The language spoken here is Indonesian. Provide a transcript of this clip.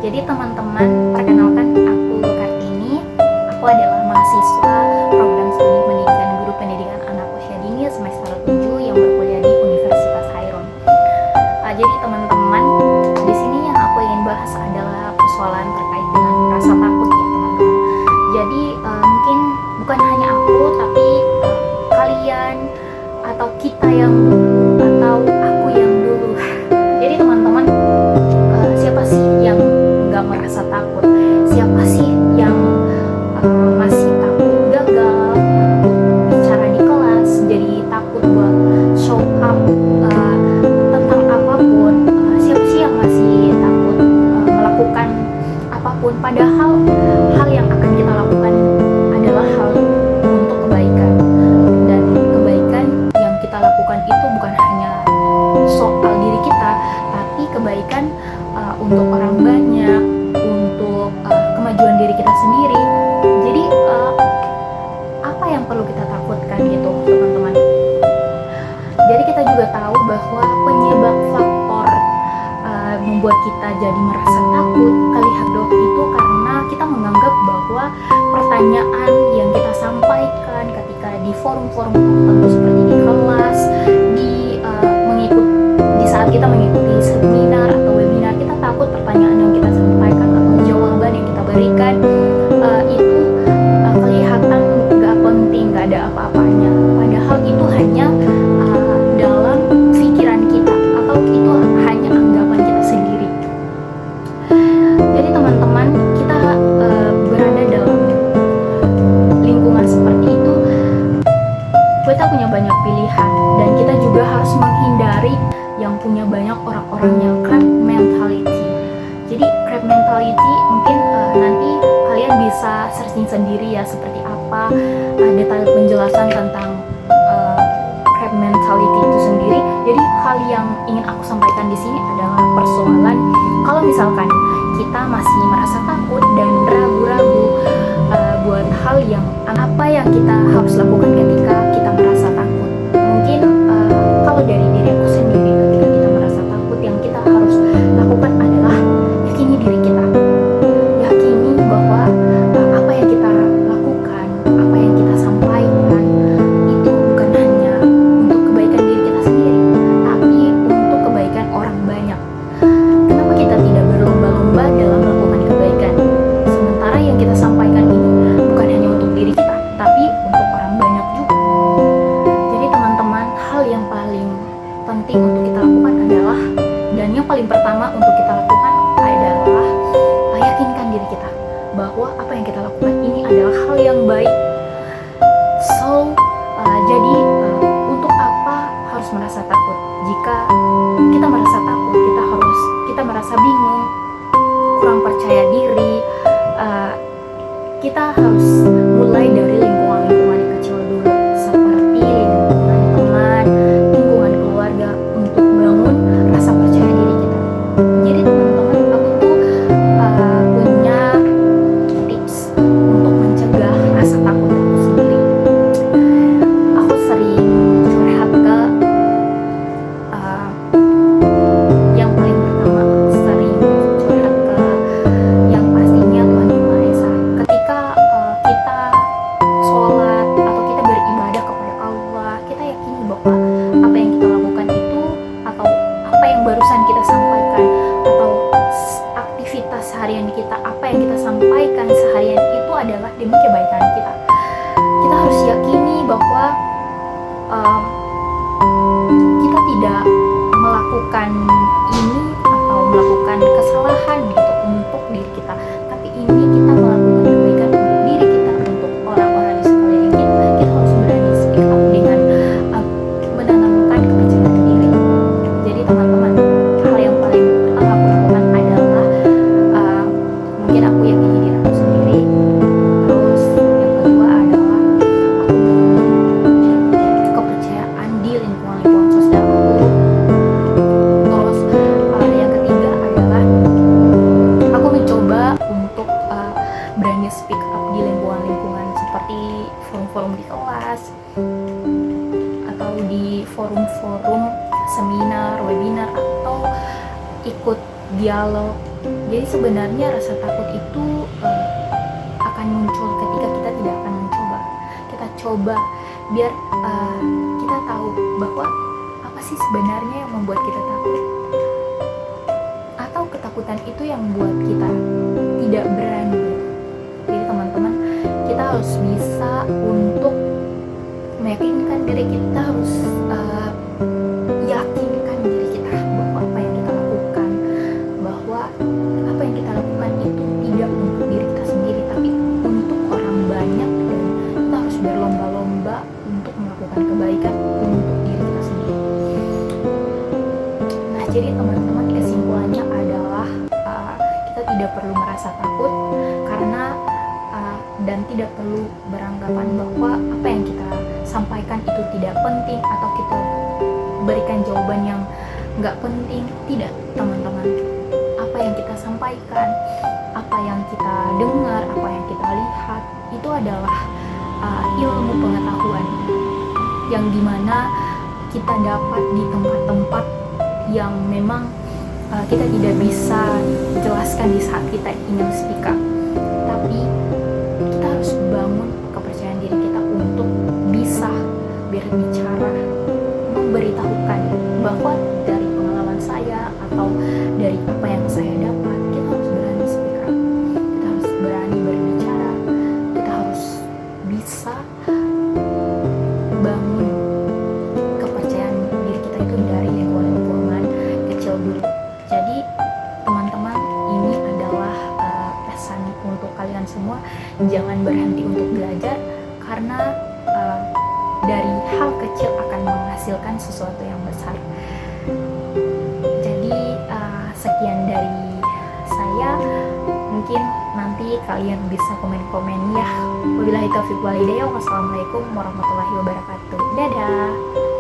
Jadi teman-teman, perkenalkan aku Kartini. Aku adalah mahasiswa program studi pendidikan guru pendidikan anak usia dini semester 7 yang berkuliah di Universitas Hairun. Jadi teman-teman, di sini yang aku ingin bahas adalah persoalan terkait dengan rasa takut ya teman-teman. Jadi mungkin bukan hanya aku, tapi kalian atau kita yang dulu atau aku yang dulu. Jadi teman-teman, siapa sih yang nggak merasa takut? Siapa sih yang masih takut gagal, takut bicara di kelas, jadi takut buat show up tentang apapun? Siapa sih yang masih takut melakukan apapun? Padahal hal yang akan kita lakukan adalah hal untuk kebaikan, dan kebaikan yang kita lakukan itu bukan hanya soal diri kita, tapi kebaikan untuk orang banyak, untuk kemajuan diri kita sendiri. Jadi apa yang perlu kita takutkan gitu teman-teman? Jadi kita juga tahu bahwa penyebab faktor membuat kita jadi merasa takut kali hadroh itu karena kita menganggap bahwa pertanyaan yang kita sampaikan ketika di forum-forum tertentu seperti di kelas, di saat kita mengikuti seminar atau webinar, kita takut pertanyaan yang kita sampaikan atau jawaban yang kita berikan itu kelihatan gak penting, gak ada apa-apanya. Padahal itu hanya dalam pikiran kita atau itu hanya anggapan kita sendiri. Jadi teman-teman, kita berada dalam lingkungan seperti itu, kita punya banyak pilihan, dan kita juga harus menghindari yang punya banyak orang-orang yang crab mentality. Jadi crab mentality mungkin nanti kalian bisa searching sendiri ya seperti apa detail penjelasan tentang crab mentality itu sendiri. Jadi hal yang ingin aku sampaikan di sini adalah persoalan kalau misalkan kita masih merasa takut dan ragu-ragu buat hal yang apa yang kita harus lakukan ketika kita merasa takut. Mungkin kalau dari diri aku sendiri, ketika kita merasa takut, yang kita harus lakukan adalah yakini diri kita, yakini bahwa apa yang kita lakukan, apa yang kita sampaikan itu bukan hanya untuk kebaikan diri kita sendiri, tapi untuk kebaikan orang banyak. Kenapa kita tidak berlomba-lomba dalam melakukan kebaikan, sementara yang kita sampaikan ini bukan hanya untuk diri kita, tapi untuk orang banyak juga. Jadi teman-teman, hal yang paling penting untuk kita lakukan adalah, dan yang paling pertama untuk kita lakukan adalah yakinkan diri kita bahwa apa yang kita lakukan ini adalah hal yang baik. Jadi untuk apa harus merasa takut? Jika kita merasa takut, kita merasa bingung, kurang percaya diri, kita harus mulai dari lingkungan yang kecil dulu, seperti lingkungan teman, lingkungan keluarga, untuk bangun rasa percaya diri kita. Jadi teman-teman, aku tuh punya tips untuk mencegah rasa takut aku sendiri. Aku sering curhat ke yang paling pertama, sering curhat ke yang pastinya Tuhan Yang Maha Esa. Ketika kita sholat atau kita beribadah kepada Allah, kita yakini bahwa apa yang kita lakukan itu, atau apa yang barusan kita sampaikan, atau aktivitas harian kita, apa yang kita sampaikan seharian itu adalah demi kebaikan kita. Kita harus yakini bahwa kita tidak melakukan ini atau melakukan kesalahan gitu untuk diri kita, tapi ini kita melakukan kebaikan untuk diri kita, untuk orang-orang di sekeliling kita. Kita harus berani speak up dengan menanamkan kepercayaan diri. Jadi teman-teman, hal yang paling pertama aku lakukan adalah mungkin aku yakini diri aku sendiri. Terus yang kedua adalah aku bangun kepercayaan di lingkungan sosial aku. Terus yang ketiga adalah aku mencoba untuk berani speak up di lingkungan seperti forum-forum di kelas atau di forum-forum seminar, webinar, atau ikut dialog Jadi sebenarnya rasa takut itu akan muncul ketika kita tidak akan mencoba. Kita coba biar kita tahu bahwa apa sih sebenarnya yang membuat kita takut, atau ketakutan itu yang membuat kita tidak berani. Jadi teman-teman, kita harus bisa untuk meyakinkan diri kita, harus yakinkan diri kita bahwa apa yang kita lakukan, bahwa apa yang kita lakukan itu tidak untuk diri kita sendiri, tapi untuk orang banyak, dan kita harus berlomba-lomba untuk melakukan kebaikan untuk diri kita sendiri. Nah, jadi teman-teman, kesimpulannya adalah kita tidak perlu merasa takut karena dan tidak perlu beranggapan bahwa apa yang kita sampaikan itu tidak penting atau kita berikan jawaban yang nggak penting. Tidak, teman-teman. Apa yang kita sampaikan, apa yang kita dengar, apa yang kita lihat, itu adalah ilmu pengetahuan yang dimana kita dapat di tempat-tempat yang memang kita tidak bisa jelaskan di saat kita ingin speak up. Tapi kita harus bangun kepercayaan diri kita untuk bisa berbicara, memberitahukan bahwa dari pengalaman saya atau dari apa yang saya dapat, kita harus berani speak up, kita harus berani berbicara, kita harus bisa bangun kepercayaan diri kita itu dari lingkungan kecil dulu. Jadi teman-teman, ini adalah pesan untuk kalian semua, jangan berhenti untuk belajar, karena dari hal kecil akan menghasilkan sesuatu yang besar. Jadi sekian dari saya, mungkin nanti kalian bisa komen-komen ya. Wabillahi taufiq wal hidayah. Wassalamualaikum warahmatullahi wabarakatuh. Dadah.